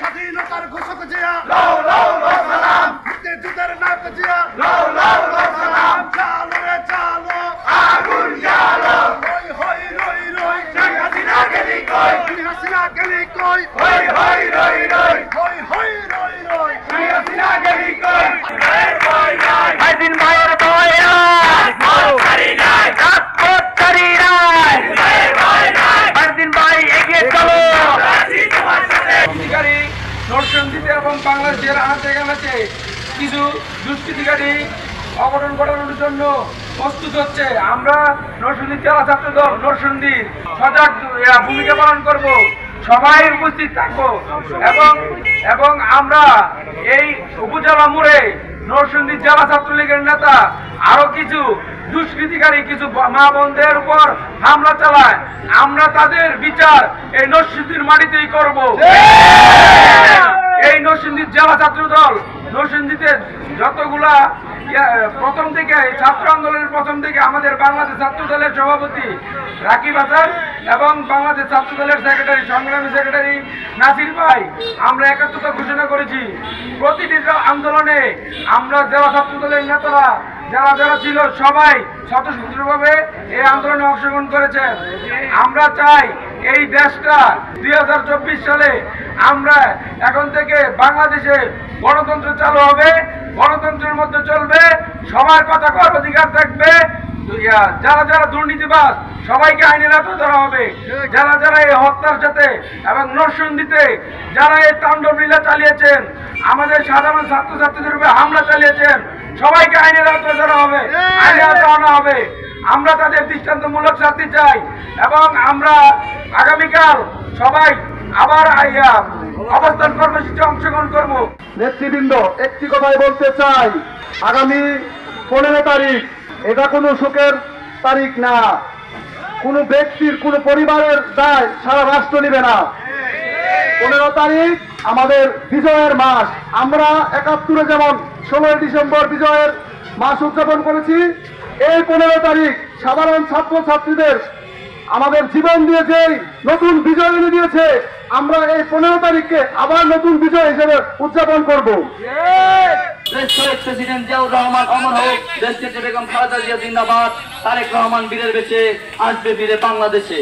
স্বাধীনতার ঘোষক জিয়া যুদ্ধের নায়ক জিয়া চালো রে চালো আগুন জ্বালো হই রই রই হাসিনা গেলি কই হাসিনা গেলি কই হই হই রই রই হই হই রই রই হাসিনা গেলি কই দিন ভাইয়ের বয়রা দিন ভাই এগিয়ে চলো। নরসিংদীতে এবং বাংলাদেশের আনাচে কানাচে কিছু দুষ্কৃতিকারী অঘটন ঘটানোর জন্য প্রস্তুত হচ্ছে। আমরা নরসিংদী জেলা ছাত্র দল নরসিংদীর সজাগ ভূমিকা পালন করব, সবাই উপস্থিত থাকবো এবং আমরা এই উপজেলা মোড়ে নরসিংদী জেলা ছাত্রলীগের নেতা আরো কিছু দুষ্কৃতিকারী কিছু মা বোনদের উপর হামলা চালায়, আমরা তাদের বিচার এই নরসিংদীর মাটিতেই করব। এই নরসিংদী জেলা ছাত্র দল নরসিংদীতে যতগুলা প্রথম থেকে ছাত্র আন্দোলনের প্রথম থেকে আমাদের বাংলাদেশ ছাত্র দলের সভাপতি রাকিব হাসান এবং বাংলাদেশ ছাত্র দলের সেক্রেটারি সংগ্রামী সেক্রেটারি নাসির ভাই আমরা একাত্মতা ঘোষণা করেছি। প্রতিটি আন্দোলনে আমরা জেলা ছাত্র দলের নেতারা যারা যারা ছিল সবাই স্বতঃস্ফূর্তভাবে এই আন্দোলনে অংশগ্রহণ করেছেন। আমরা চাই এই দেশটা 2024 সালে আমরা এখন থেকে বাংলাদেশে গণতন্ত্র চালু হবে, গণতন্ত্রের মধ্যে চলবে, সবার কথা করার অধিকার থাকবে, যারা যারা দুর্নীতিবাজ সবাইকে আইনের আওতায় ধরা হবে, যারা যারা এই হত্যার সাথে এবং নরসিংদীতে যারা এই তাণ্ডব লীলা চালিয়েছেন, আমাদের সাধারণ ছাত্রছাত্রীদের উপরে হামলা চালিয়েছেন, সবাইকে আইনের আওতায় ধরা হবে, আইনের আওতায় আনা হবে। আমরা তাদের দৃষ্টান্তমূলক শাস্তি চাই এবং আমরা আগামীকাল সবাই আবার অবস্থান কর্মসূচিতে অংশগ্রহণ করব। নেতৃবৃন্দ, একটি কথাই বলতে চাই, আগামী 15 তারিখ এটা কোনো সুখের তারিখ না, কোনো ব্যক্তির কোনো পরিবারের দায় সারা রাষ্ট্র নেবে না। 15 তারিখ আমাদের বিজয়ের মাস। আমরা 71-এ যেমন 16 ডিসেম্বর বিজয়ের মাস উদযাপন করেছি, এই 15 তারিখ সাধারণ ছাত্রছাত্রীদের আমাদের জীবন দিয়ে যেই নতুন বিজয় এনে দিয়েছে, আমরা এই 15 তারিখকে আবার নতুন বিজয় হিসেবে উদযাপন করব। প্রেসিডেন্ট জিয়াউর রহমান অমর হোক, দেশনেত্রী বেগম খালেদা জিয়া জিন্দাবাদ, তারেক রহমান বীরের বেঁচে আসবে ফিরে বাংলাদেশে।